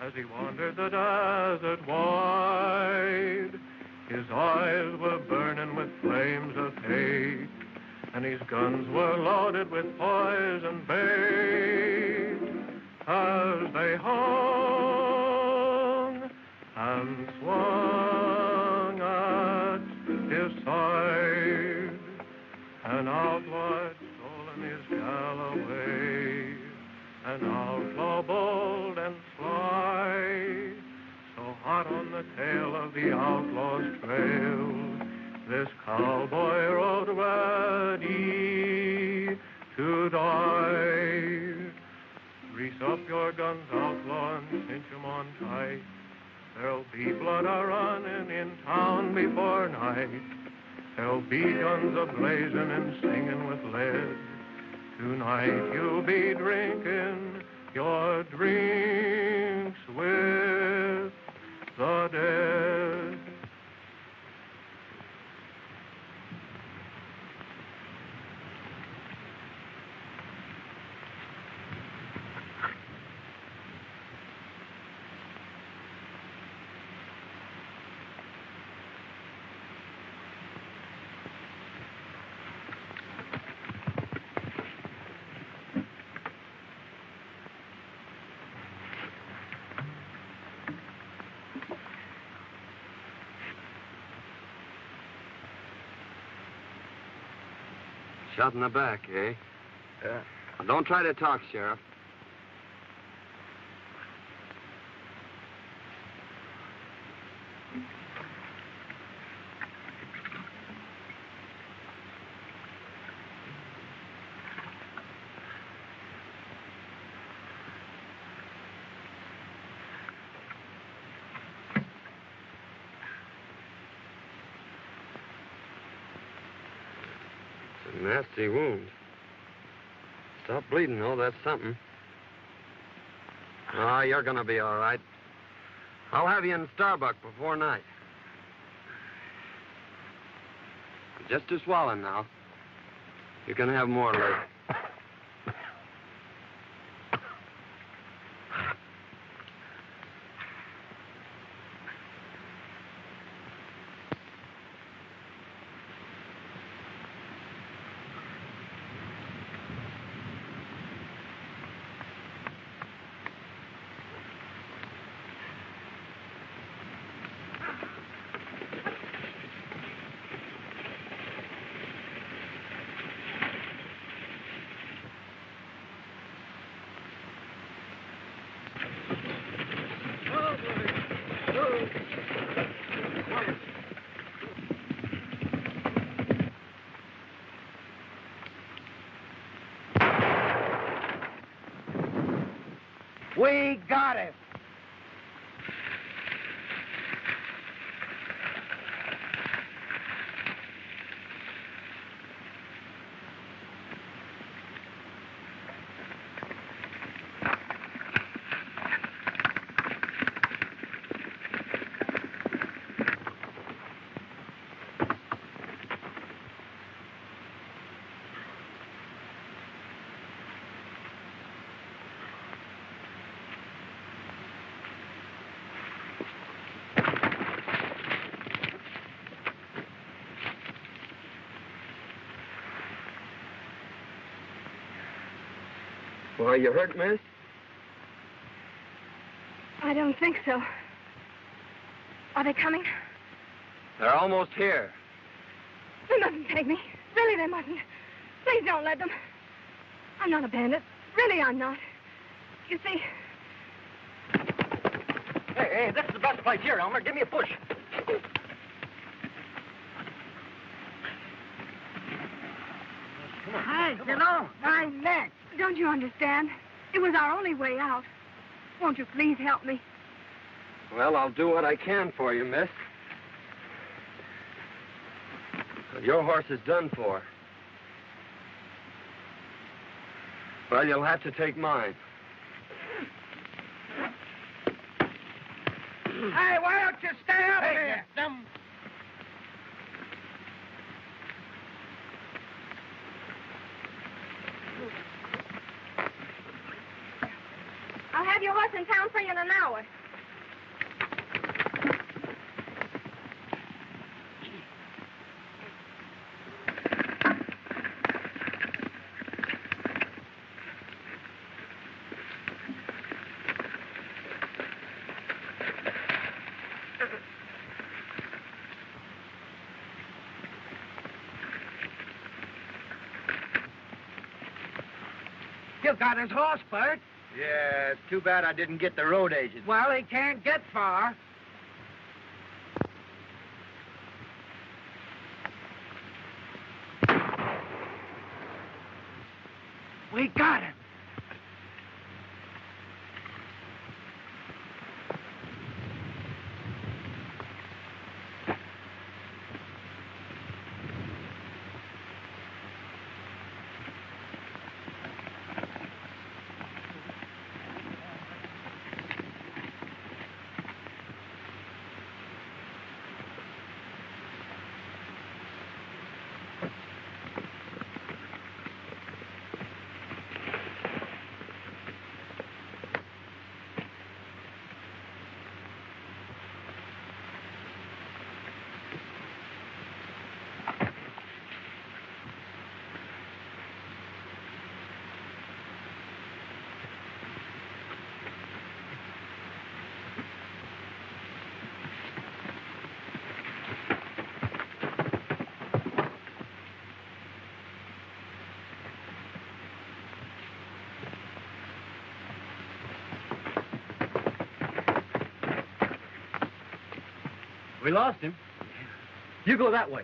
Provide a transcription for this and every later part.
As he wandered the desert wide, his eyes were burning with flames of hate, and his guns were loaded with poison bait. As they hung and swung at his side, an outlaw had stolen his Galloway, an outlaw bold and sly, so hot on the tail of the outlaw's trail, this cowboy rode ready to die. Grease up your guns, outlaw, and cinch 'em on tight. There'll be blood a-running in town before night. There'll be guns a-blazing and singing with lead. Tonight you'll be drinking your drinks with the dead. Shot in the back, eh? Yeah. Well, don't try to talk, Sheriff. Nasty wound. Stop bleeding, though. That's something. Oh, you're gonna be all right. I'll have you in Starbuck before night. Just a swallowing now. You can have more later. We got him. Well, you hurt, miss? I don't think so. Are they coming? They're almost here. They mustn't take me. Really, they mustn't. Please don't let them. I'm not a bandit. Really, I'm not. You see... Hey, Hey, this is the best place here, Elmer. Give me a push. Hey, get on. My neck. Don't you understand? It was our only way out. Won't you please help me? Well, I'll do what I can for you, miss. But your horse is done for. Well, you'll have to take mine. Hey, why don't you stay up here? I'll have your horse in town for you in an hour. You got his horse, Bert. Yeah, it's too bad I didn't get the road agent. Well, he can't get far. We got him. We lost him. You go that way.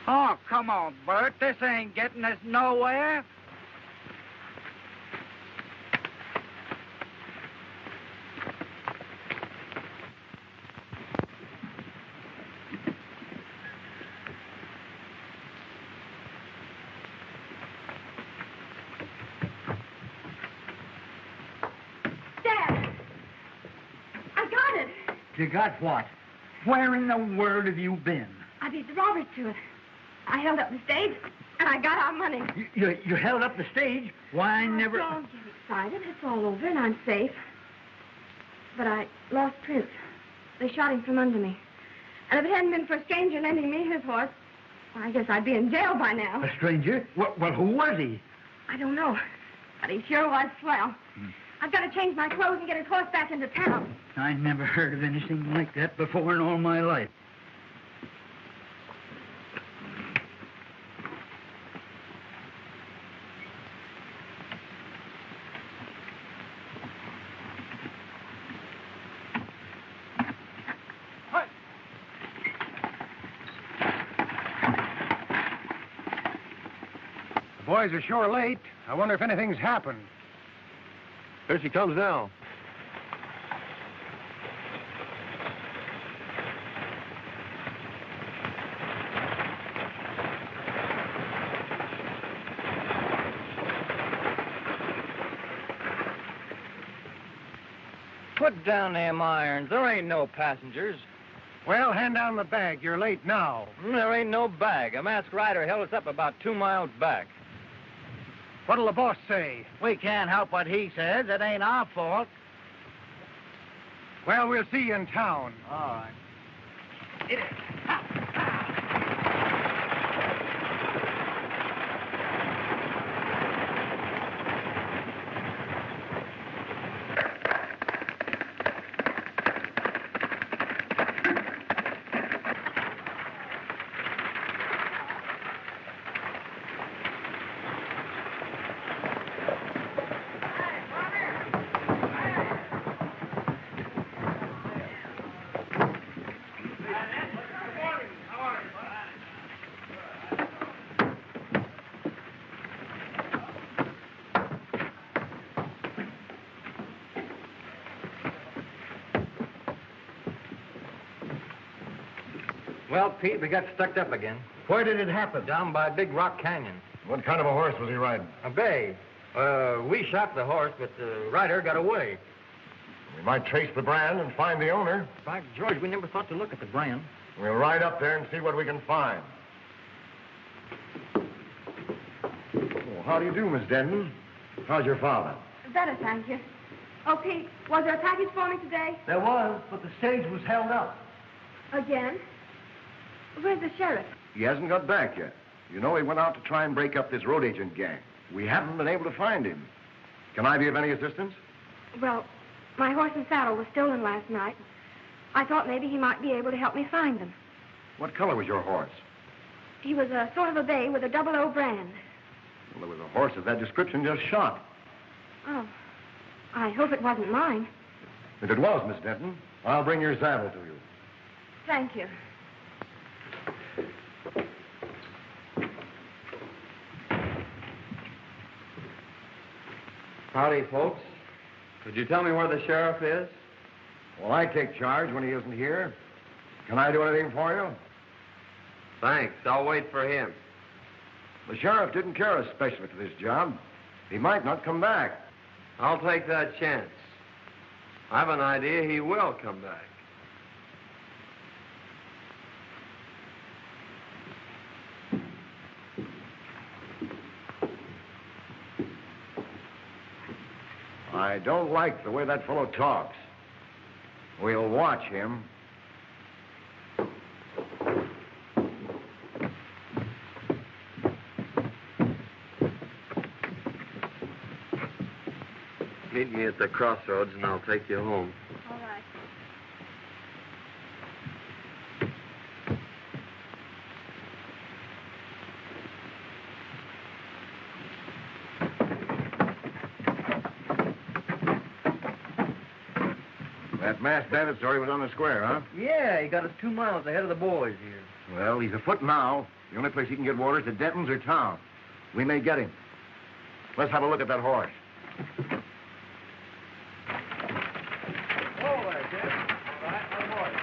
Oh, come on, Bert. This ain't getting us nowhere. Dad! I got it! You got what? Where in the world have you been? I beat the robbers to it. I held up the stage, and I got our money. You held up the stage? Why, I never... Don't get excited. It's all over, and I'm safe. But I lost Prince. They shot him from under me. And if it hadn't been for a stranger lending me his horse, well, I guess I'd be in jail by now. A stranger? Well, who was he? I don't know. But he sure was swell. I've got to change my clothes and get his horse back into town. I never heard of anything like that before in all my life. Boys are sure late. I wonder if anything's happened. Here she comes now. Put down them irons. There ain't no passengers. Well, hand down the bag. You're late now. There ain't no bag. A masked rider held us up about 2 miles back. What'll the boss say? We can't help what he says. It ain't our fault. Well, we'll see you in town. All right. Hit it. Well, Pete, we got stuck up again. Where did it happen? Down by Big Rock Canyon. What kind of a horse was he riding? A bay. We shot the horse, but the rider got away. We might trace the brand and find the owner. By George, we never thought to look at the brand. We'll ride up there and see what we can find. Oh, how do you do, Miss Denton? How's your father? Better, thank you. Oh, Pete, was there a package for me today? There was, but the stage was held up. Again? Where's the sheriff? He hasn't got back yet. You know, he went out to try and break up this road agent gang. We haven't been able to find him. Can I be of any assistance? Well, my horse and saddle was stolen last night. I thought maybe he might be able to help me find them. What color was your horse? He was a sort of a bay with a 00 brand. Well, there was a horse of that description just shot. Oh, I hope it wasn't mine. If it was, Miss Denton, I'll bring your saddle to you. Thank you. Howdy, folks. Could you tell me where the sheriff is? Well, I take charge when he isn't here. Can I do anything for you? Thanks. I'll wait for him. The sheriff didn't care especially for this job. He might not come back. I'll take that chance. I've an idea he will come back. I don't like the way that fellow talks. We'll watch him. Meet me at the crossroads and I'll take you home. All right. That masked bandit story was on the square, huh? Yeah, he got us 2 miles ahead of the boys here. Well, he's afoot now. The only place he can get water is at Denton's or town. We may get him. Let's have a look at that horse. Oh, there, Jim. All right, on horse.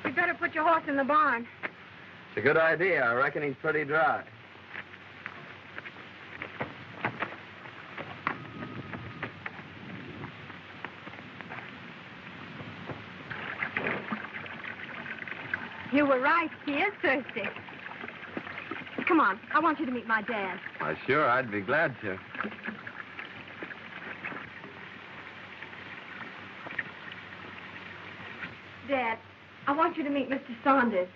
You'd better put your horse in the barn. It's a good idea. I reckon he's pretty dry. You were right. He is thirsty. Come on. I want you to meet my dad. Why, sure, I'd be glad to. Dad, I want you to meet Mr. Saunders.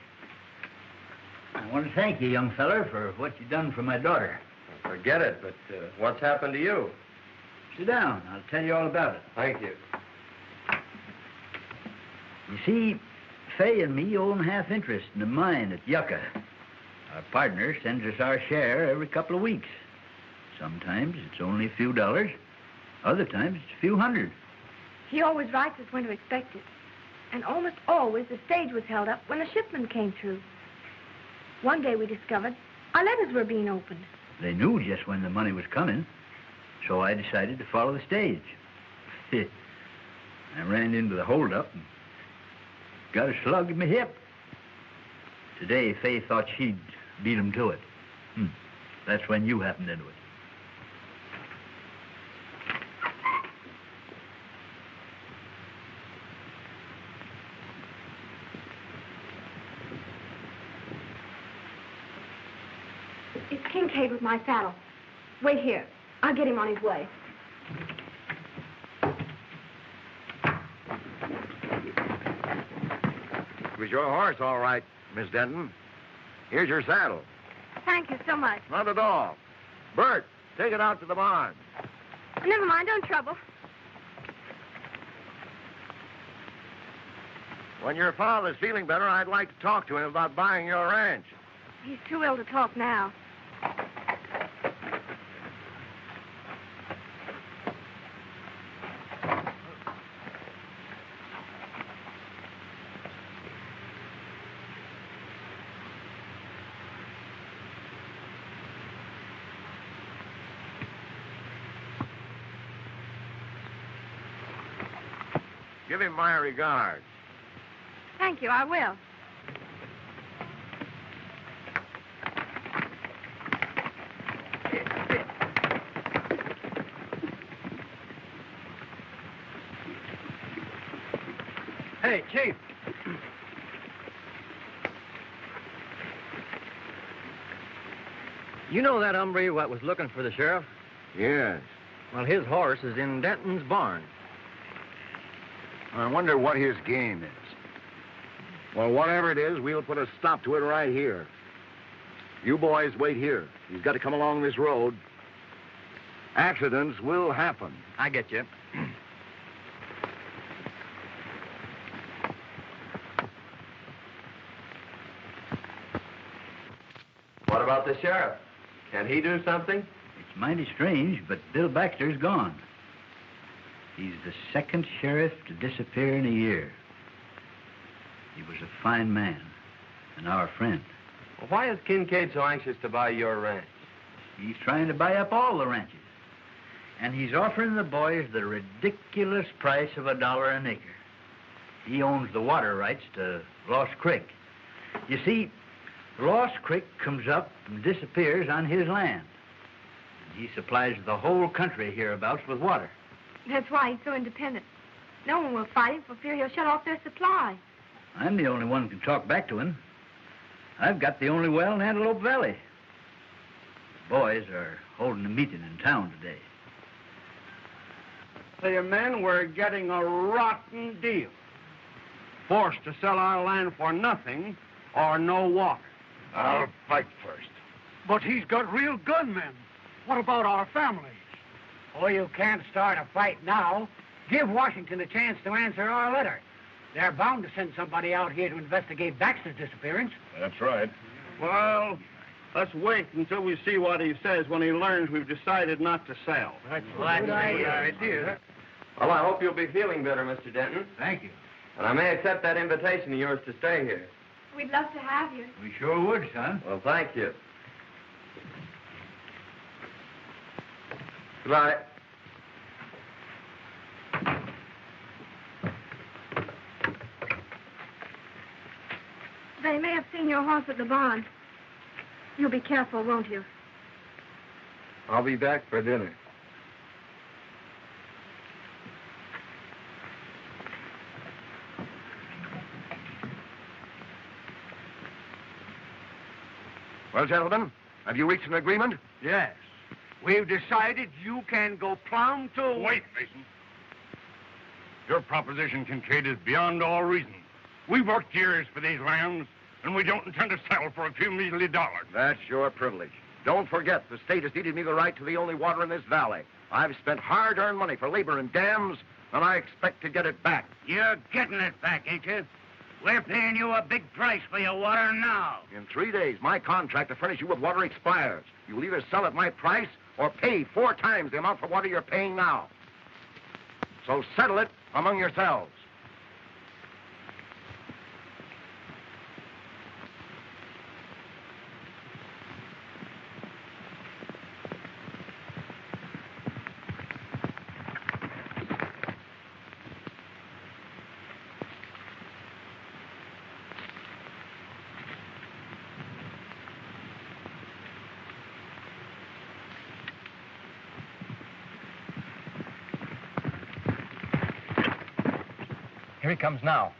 I want to thank you, young feller, for what you done for my daughter. Forget it, but what's happened to you? Sit down. I'll tell you all about it. Thank you. You see, Fay and me own half interest in the mine at Yucca. Our partner sends us our share every couple of weeks. Sometimes it's only a few dollars. Other times it's a few hundred. He always writes us when to expect it. And almost always the stage was held up when the shipment came through. One day we discovered our letters were being opened. They knew just when the money was coming, so I decided to follow the stage. I ran into the holdup and got a slug in my hip. Today, Fay thought she'd beat him to it. That's when you happened into it. It's Kincaid with my saddle. Wait here. I'll get him on his way. It was your horse, all right, Miss Denton. Here's your saddle. Thank you so much. Not at all. Bert, take it out to the barn. Never mind, don't trouble. When your father's feeling better, I'd like to talk to him about buying your ranch. He's too ill to talk now. Give him my regards. Thank you, I will. Hey, Chief. You know that hombre what was looking for the sheriff? Yes. Well, his horse is in Denton's barn. I wonder what his game is. Well, whatever it is, we'll put a stop to it right here. You boys wait here. He's got to come along this road. Accidents will happen. I get you. What about the sheriff? Can he do something? It's mighty strange, but Bill Baxter's gone. He's the second sheriff to disappear in a year. He was a fine man and our friend. Well, why is Kincaid so anxious to buy your ranch? He's trying to buy up all the ranches. And he's offering the boys the ridiculous price of $1 an acre. He owns the water rights to Lost Creek. You see, Lost Creek comes up and disappears on his land. He supplies the whole country hereabouts with water. That's why he's so independent. No one will fight him for fear he'll shut off their supply. I'm the only one who can talk back to him. I've got the only well in Antelope Valley. The boys are holding a meeting in town today. The men were getting a rotten deal. Forced to sell our land for nothing or no water. I'll fight first. But he's got real gunmen. What about our families? Oh, you can't start a fight now. Give Washington a chance to answer our letter. They're bound to send somebody out here to investigate Baxter's disappearance. That's right. Well, let's wait until we see what he says when he learns we've decided not to sell. That's a good idea. Well, I hope you'll be feeling better, Mr. Denton. Thank you. And I may accept that invitation of yours to stay here. We'd love to have you. We sure would, son. Well, thank you. Goodbye. They may have seen your horse at the barn. You'll be careful, won't you? I'll be back for dinner. Well, gentlemen, have you reached an agreement? Yes. We've decided you can go plumb to... Wait, Mason. Your proposition, Kincaid, is beyond all reason. We've worked years for these lands, and we don't intend to settle for a few measly dollars. That's your privilege. Don't forget, the state has ceded me the right to the only water in this valley. I've spent hard-earned money for labor and dams, and I expect to get it back. You're getting it back, ain't you? We're paying you a big price for your water now. In 3 days, my contract to furnish you with water expires. You'll either sell at my price or pay 4 times the amount for water you're paying now. So settle it among yourselves. Here he comes now.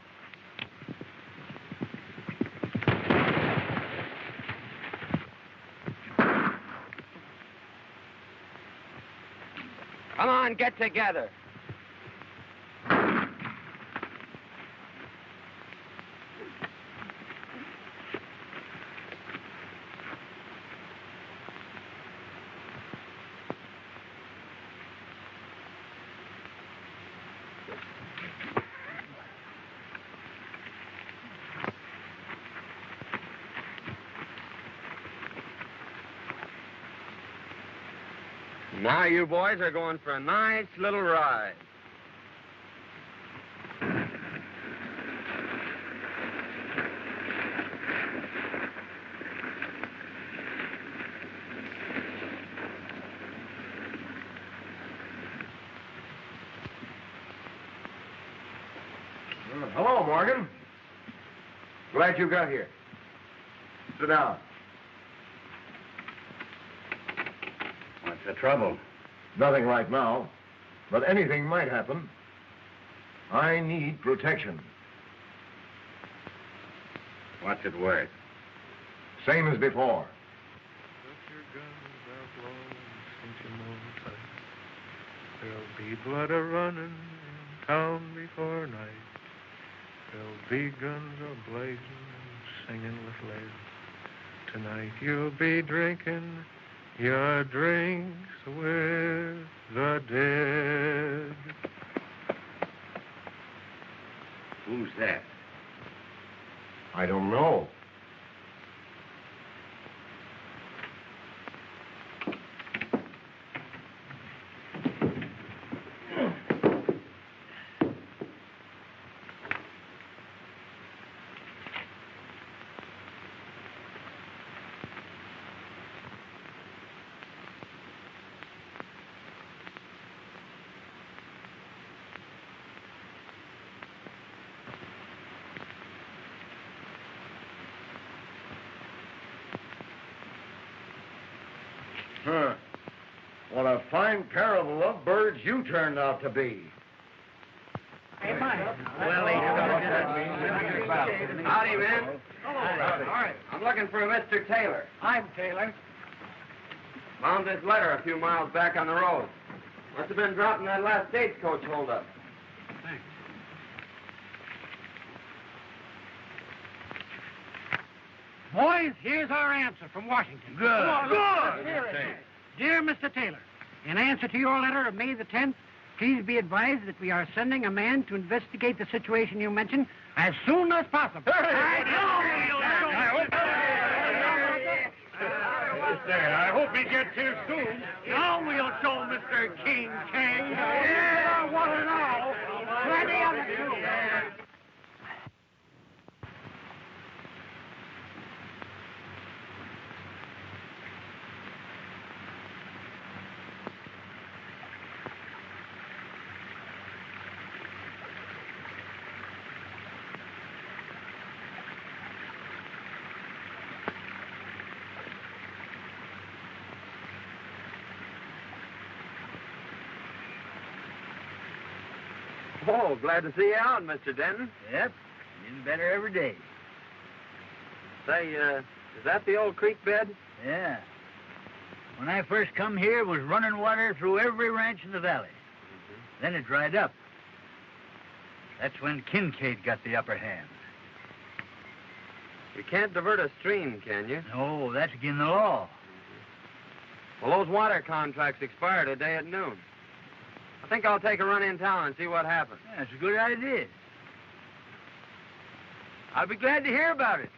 Come on, get together. Now you boys are going for a nice little ride. Hello, Morgan. Glad you got here. Sit down. What's the trouble? Nothing right now, but anything might happen. I need protection. What's it worth? Same as before. Put your guns out low and cinch 'em on tight. There'll be blood a-running in town before night. There'll be guns a-blazing and singing with lead. Tonight you'll be drinking your drinks with the dead. Who's that? I don't know. Huh. What a fine pair of lovebirds you turned out to be. Hey, Mike. Well, howdy, man. All right. I'm looking for a Mr. Taylor. I'm Taylor. Found this letter a few miles back on the road. Must have been dropping that last stagecoach holdup. Thanks. Boys, here's our answer from Washington. Good. Come on, Good. Here it is. Dear Mr. Taylor, in answer to your letter of May the 10th, please be advised that we are sending a man to investigate the situation you mentioned as soon as possible. I hope he gets here soon. Now we'll show Mr. King King. Yeah, what an all. Plenty of it, too. Oh, glad to see you out, Mr. Denton. Yep, getting better every day. Say, is that the old creek bed? Yeah. When I first come here, it was running water through every ranch in the valley. Then it dried up. That's when Kincaid got the upper hand. You can't divert a stream, can you? No, that's against the law. Well, those water contracts expire today at noon. I think I'll take a run in town and see what happens. That's a good idea. I'll be glad to hear about it.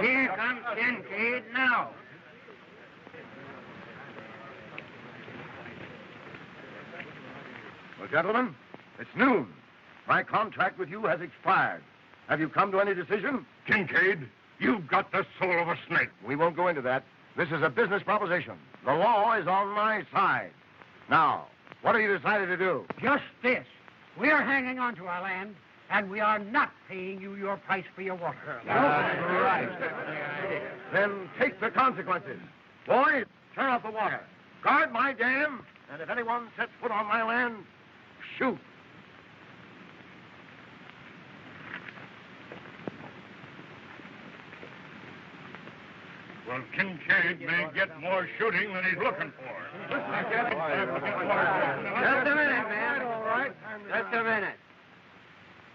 Here comes Kincaid now. Well, gentlemen, it's noon. My contract with you has expired. Have you come to any decision? Kincaid, you've got the soul of a snake. We won't go into that. This is a business proposition. The law is on my side. Now, what have you decided to do? Just this. We're hanging on to our land, and we are not paying you your price for your water. That's right. Then take the consequences. Boys, turn off the water. Guard my dam, and if anyone sets foot on my land, shoot. Well, Kincaid may get more shooting than he's looking for. Just a minute, man. All right. Just a minute.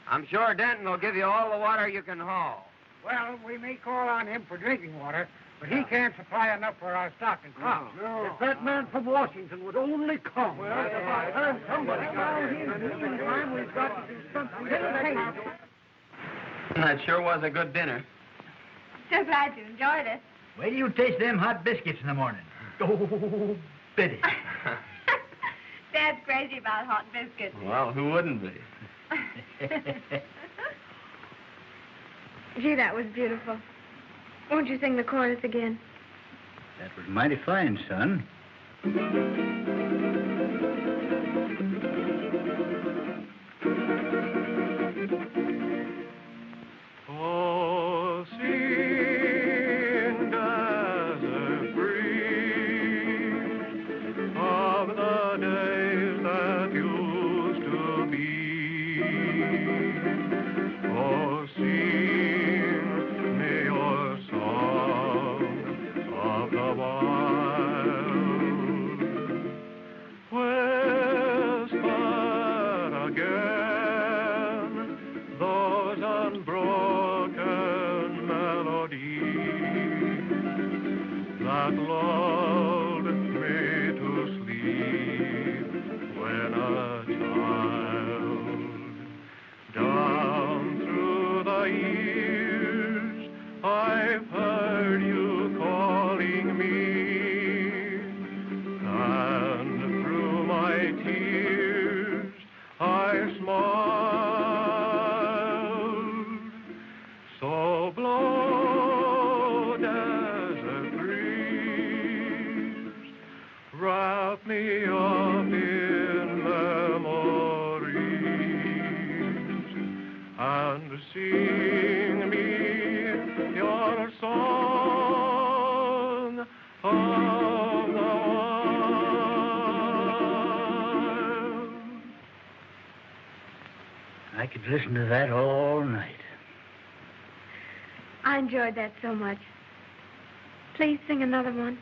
I'm sure Denton will give you all the water you can haul. Well, we may call on him for drinking water, but he can't supply enough for our stock and crops. No. If that man from Washington would only come. Well, it's about time somebody got here. In the meantime, we've got to do something. That sure was a good dinner. So glad you enjoyed it. Wait till you taste them hot biscuits in the morning. Oh, Biddy. Dad's crazy about hot biscuits. Well, who wouldn't be? Gee, that was beautiful. Won't you sing the chorus again? That was mighty fine, son. Oh, sing, desert breeze, of the days that used to be. Oh, sing me your song of the wild. Whisper again those unbroken melodies that lulled me to sleep when a child. Down through the years, I've heard you calling me, and through my tears, I smiled. So blow, desert breeze, wrap me up in memories, and sing me your song of the wild. I could listen to that all night. I enjoyed that so much. Please sing another one.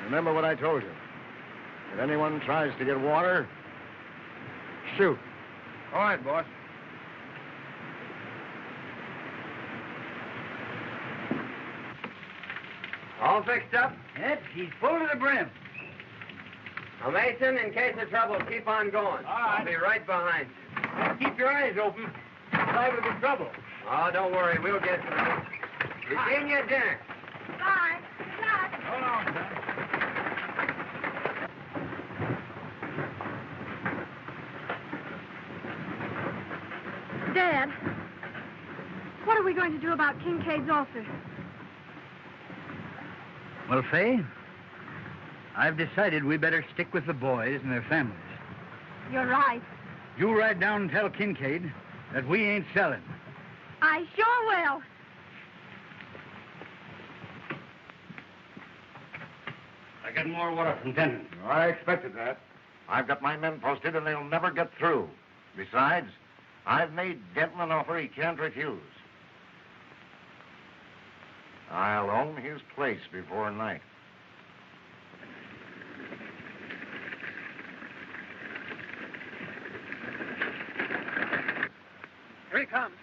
Remember what I told you. If anyone tries to get water, shoot. All right, boss. All fixed up? Yes, he's full to the brim. Now, Mason, in case of trouble, keep on going. I'll be right behind you. Keep your eyes open. Liable to get trouble. Oh, don't worry. We'll get through. Virginia, dinner. Bye. Good luck. Hold on, son. Dad, what are we going to do about Kincaid's ulcer? Well, Fay, I've decided we better stick with the boys and their families. You're right. You ride down and tell Kincaid that we ain't selling. I sure will. I get more water from Denton. I expected that. I've got my men posted, and they'll never get through. Besides, I've made Denton an offer he can't refuse. I'll own his place before night. Here he comes.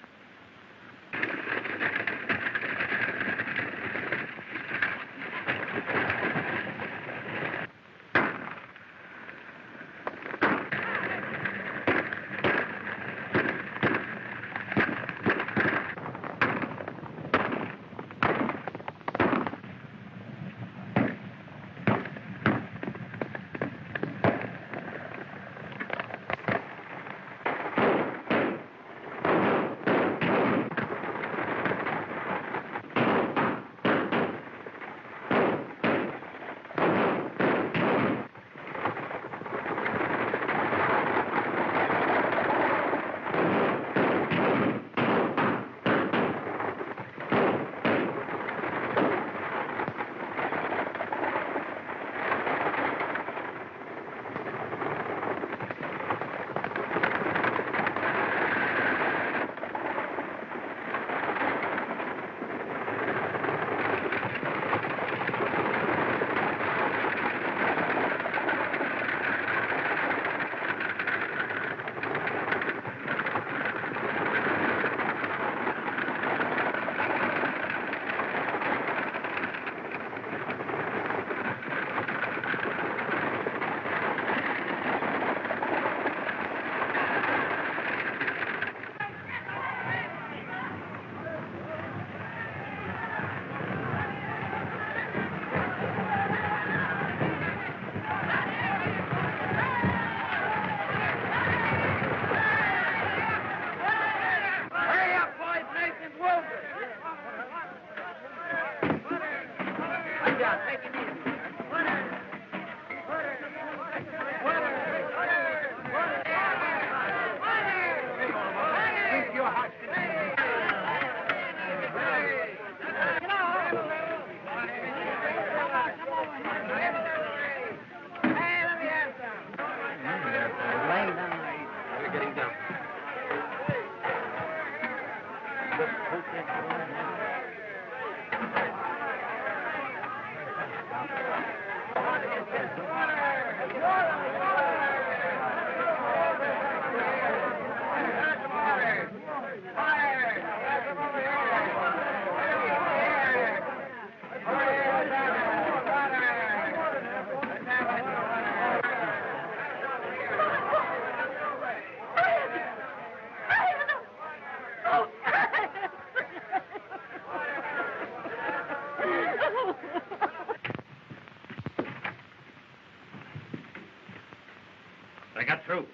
They got through.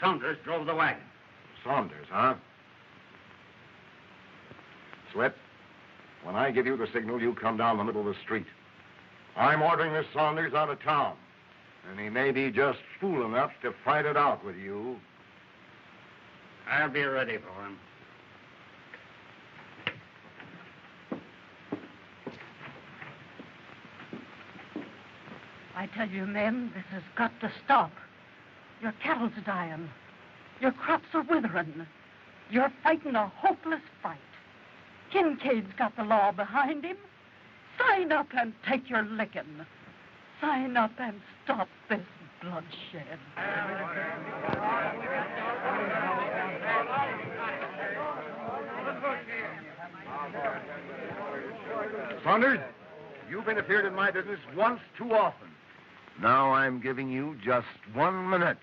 Saunders drove the wagon. Saunders, huh? Sweat, when I give you the signal, you come down the middle of the street. I'm ordering this Saunders out of town, and he may be just fool enough to fight it out with you. I'll be ready for him. I tell you, men, this has got to stop. Your cattle's dying. Your crops are withering. You're fighting a hopeless fight. Kincaid's got the law behind him. Sign up and take your licking. Sign up and stop this bloodshed. Saunders, you've interfered in my business once too often. Now I'm giving you just 1 minute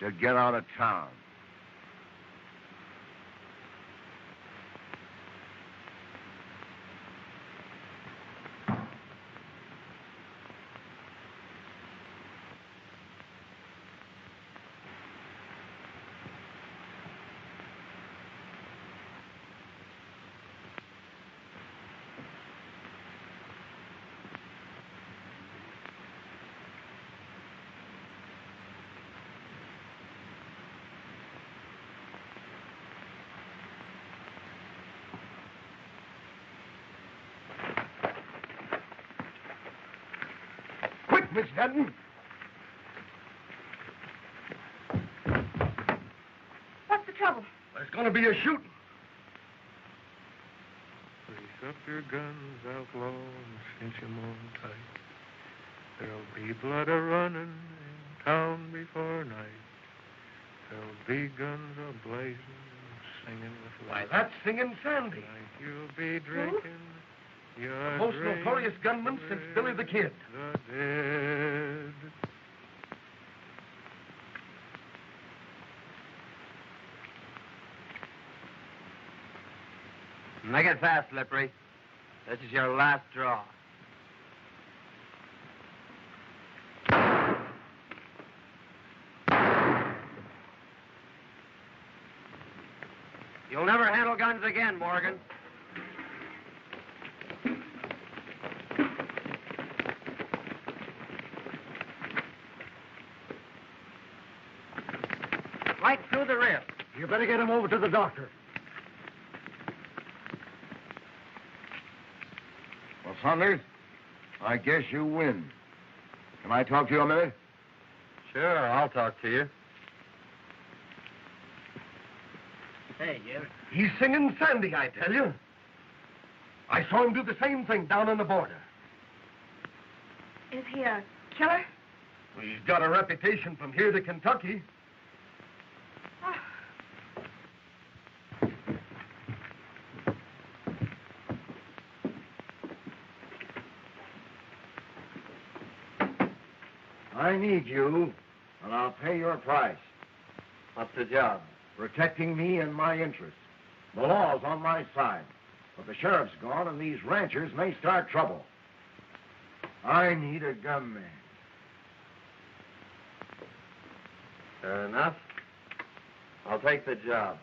to get out of town. Miss Denton. What's the trouble? There's going to be a shooting. Brace up your guns, outlaw, and cinch 'em on tight. There'll be blood a-running in town before night. There'll be guns a-blazing and singing with Why, light. that's Singin Sandy. Like you'll be drinking your The most drink notorious gunman since Billy the Kid. the dead. Make it fast, Slippery. This is your last draw. You'll never handle guns again, Morgan. Right through the rib. You better get him over to the doctor. Well, Saunders, I guess you win. Can I talk to you a minute? Sure, I'll talk to you. Hey, Jim. He's Singin Sandy, I tell you. I saw him do the same thing down on the border. Is he a killer? Well, he's got a reputation from here to Kentucky. I need you, and I'll pay your price. What's the job? Protecting me and my interests. The law's on my side, but the sheriff's gone, and these ranchers may start trouble. I need a gunman. Fair enough. I'll take the job.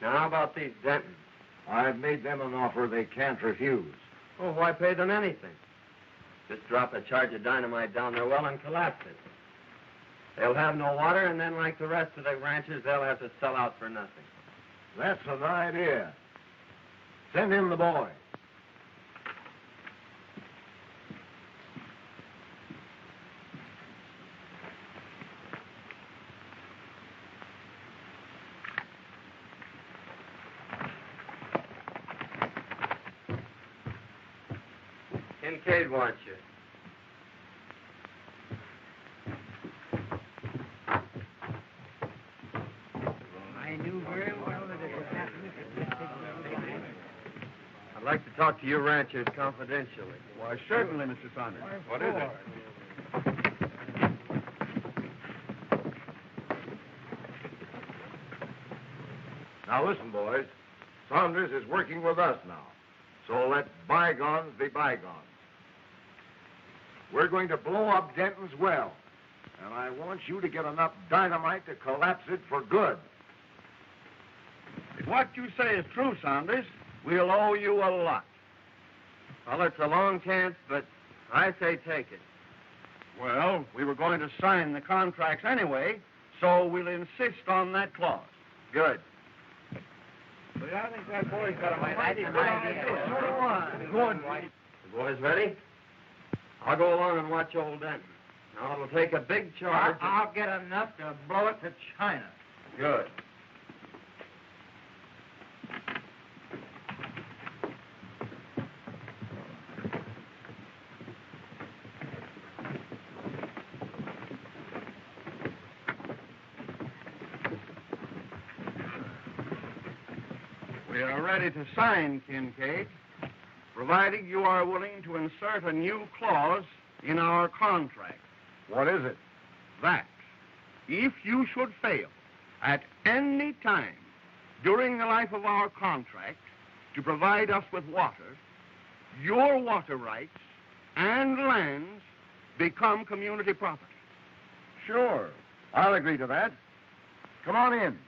Now, how about these Dentons? I've made them an offer they can't refuse. Oh, why pay them anything? Just drop a charge of dynamite down their well and collapse it. They'll have no water, and then, like the rest of the ranchers, they'll have to sell out for nothing. That's an idea. Send in the boy. Kincaid wants you. I knew very well that it would happen. I'd like to talk to you ranchers confidentially. Why, certainly, Mr. Saunders. What is it? Now, listen, boys. Saunders is working with us now. So let bygones be bygones. We're going to blow up Denton's well. And I want you to get enough dynamite to collapse it for good. If what you say is true, Saunders, we'll owe you a lot. Well, it's a long chance, but I say take it. Well, we were going to sign the contracts anyway, so we'll insist on that clause. Good. But I think that boy's got a mighty good idea. So do I. Good. The boys ready? I'll go along and watch old Denton. Now, it'll take a big charge. I'll get enough to blow it to China. Good. We are ready to sign, Kincaid, provided you are willing to insert a new clause in our contract. What is it? That if you should fail at any time during the life of our contract to provide us with water, your water rights and lands become community property. Sure. I'll agree to that. Come on in.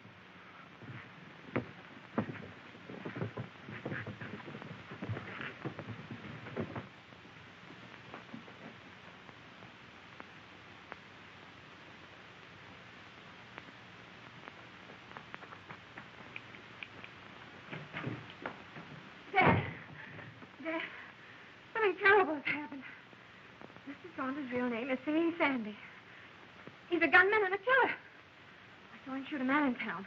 His real name is Singin Sandy. He's a gunman and a killer. I saw him shoot a man in town.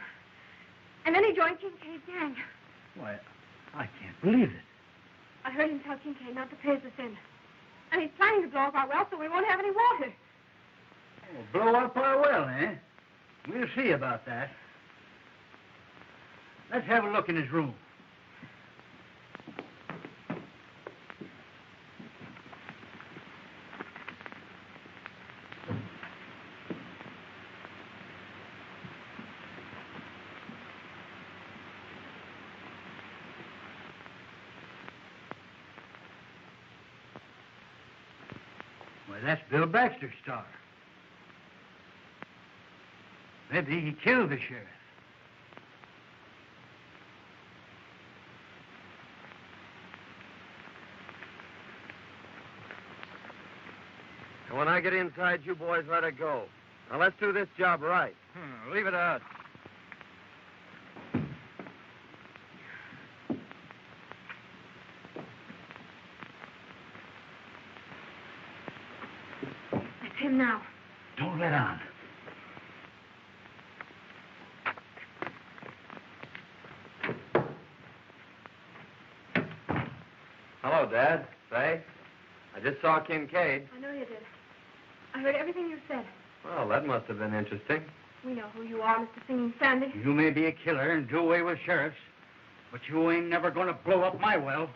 And then he joined Kincaid's gang. Why, I can't believe it. I heard him tell Kincaid not to pay us in. And he's planning to blow up our well so we won't have any water. Oh, blow up our well, eh? We'll see about that. Let's have a look in his room. Why, that's Bill Baxter's star. Maybe he killed the sheriff. And when I get inside, you boys let it go. Now, let's do this job right. Leave it out. That's him now. Don't let on. Hello, Dad. Say, I just saw Kincaid. I know you did. I heard everything you said. Well, that must have been interesting. We know who you are, Mr. Singing Sandy. You may be a killer and do away with sheriffs, but you ain't never going to blow up my well.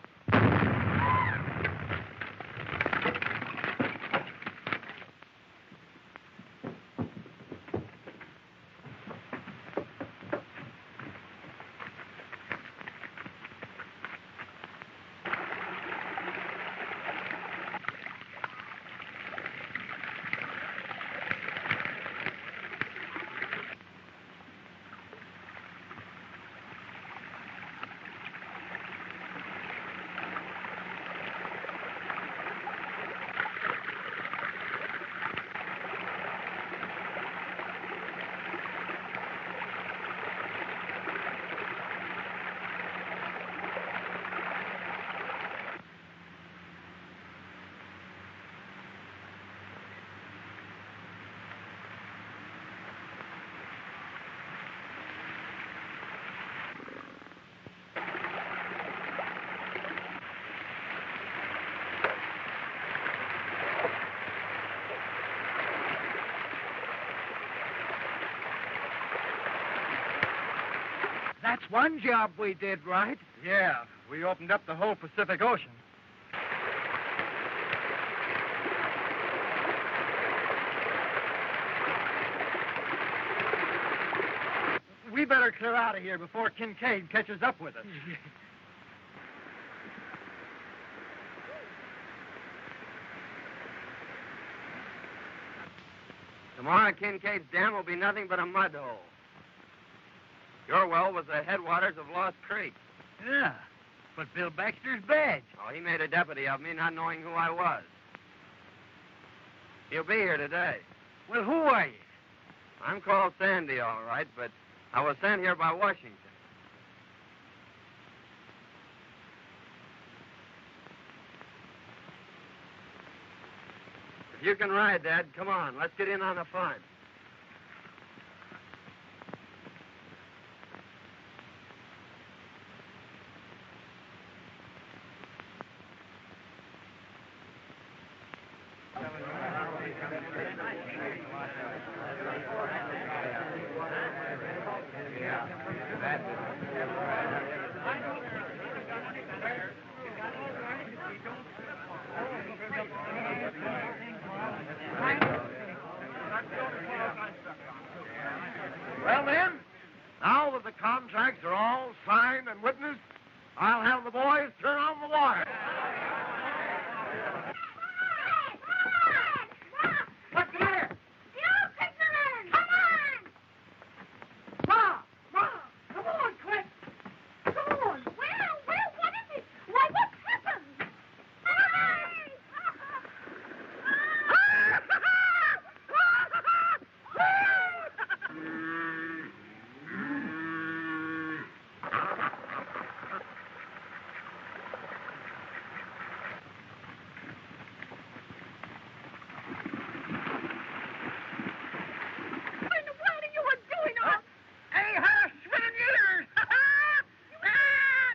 That's one job we did right. Yeah, we opened up the whole Pacific Ocean. We better clear out of here before Kincaid catches up with us. Tomorrow, Kincaid's dam will be nothing but a mud hole. Your well was the headwaters of Lost Creek. Yeah, but Bill Baxter's badge. Oh, he made a deputy of me, not knowing who I was. He'll be here today. Well, who are you? I'm called Sandy, all right, but I was sent here by Washington. If you can ride, Dad, come on. Let's get in on the fun. Well, then, now that the contracts are all signed and witnessed, I'll have the boys turn on the water. What's the matter? You fishermen! Come on! Ma! Come on, quick! Come on! Well, what is it? Why, what's happened? What in the world are you doing? Hey, her swinging years!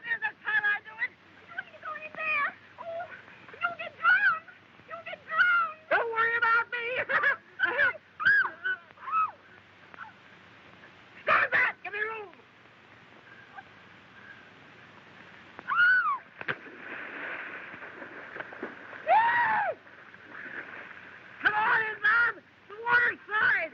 There's a time I do it! You need to go in there. Oh, you'll get drowned. You'll get drowned. Don't worry about me! Stand back! Give me room! Come on in, Bob! The water's side!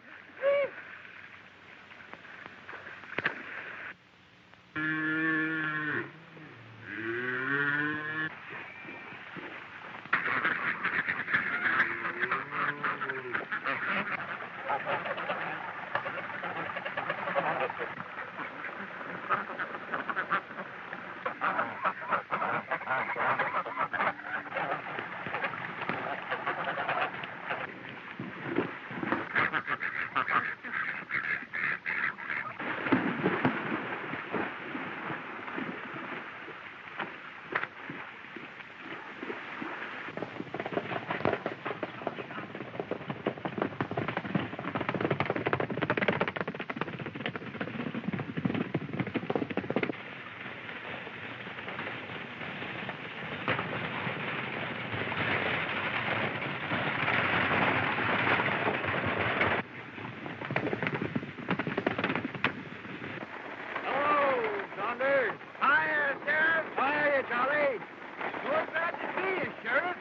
Hello, Saunders. Hiya, Sheriff. Hiya, Charlie. Sure glad to see you, Sheriff.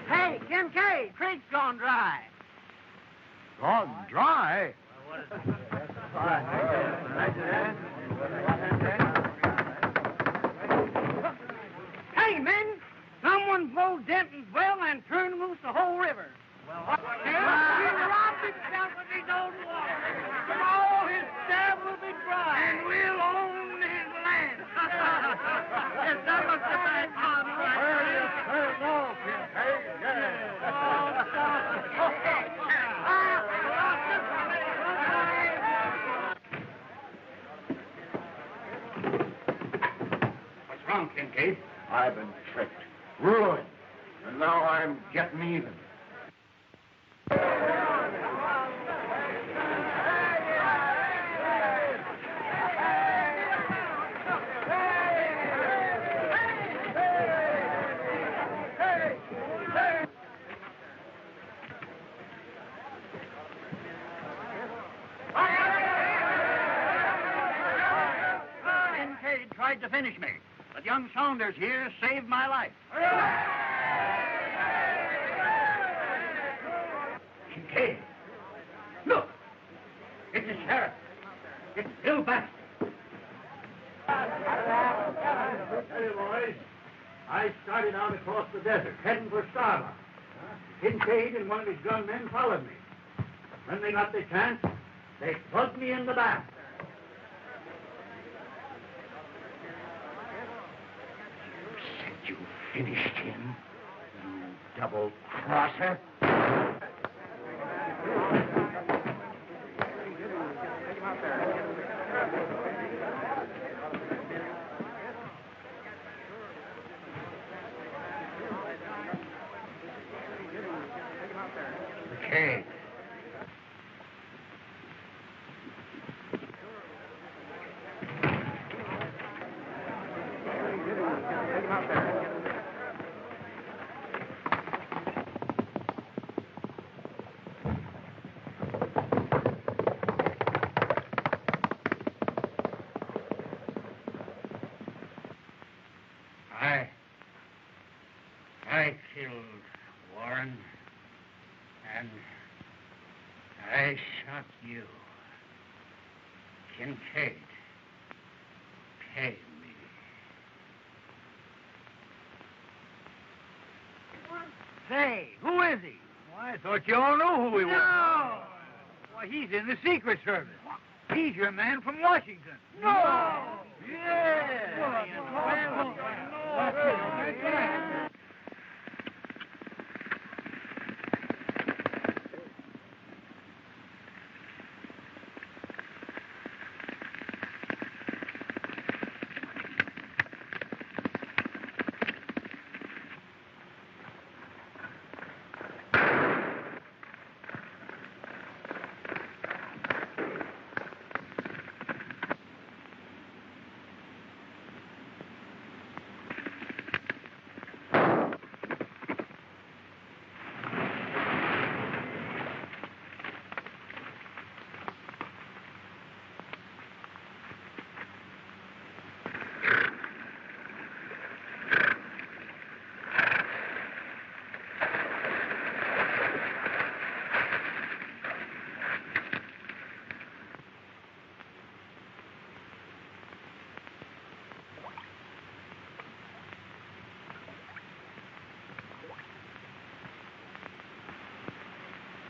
Hey, Kincaid, creek's gone dry. Gone dry. Hey, men, someone blowed Denton's well and turned loose the whole river. Well, what? He robbed himself with his own water. And all his dam will be dry. And we'll own his land. Yes, that was the bad part, right? Well, yes, sir. No, Kincaid. What's wrong, Kincaid? I've been tricked, ruined, and now I'm getting even. Kincaid tried to finish me, but young Saunders here saved my life. Kincaid, look. It's the sheriff. It's Bill Baxter. Hey, boys. I started out across the desert, heading for Starbuck. Kincaid and one of his gunmen followed me. When they got the chance, they plugged me in the back. You finished him, you double-crosser. Okay. I killed Warren, and I shot you. Kincaid, pay me. Say, who is he? Well, I thought you all knew who he was. No! Why, he's in the Secret Service. He's your man from Washington. No! Yeah!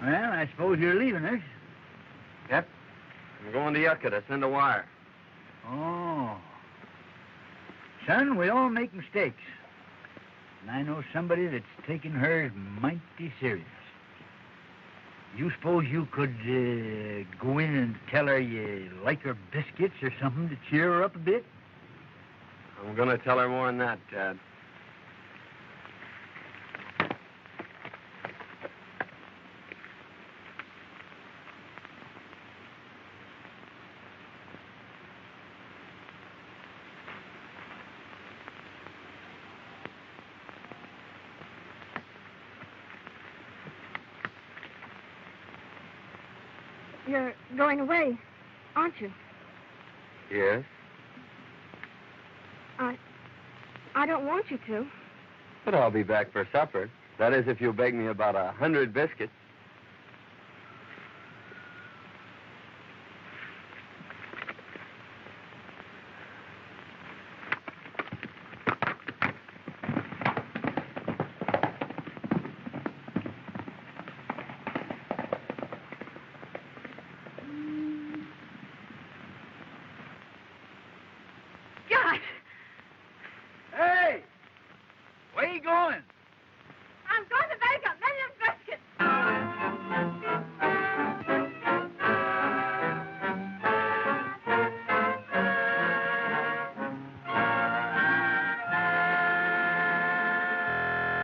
Well, I suppose you're leaving us. Yep. I'm going to Yucca to send a wire. Oh. Son, we all make mistakes. And I know somebody that's taking hers mighty serious. You suppose you could go in and tell her you like her biscuits or something to cheer her up a bit? I'm going to tell her more than that, Dad. You're going away, aren't you? Yes? I don't want you to. But I'll be back for supper. That is, if you'll bake me about 100 biscuits.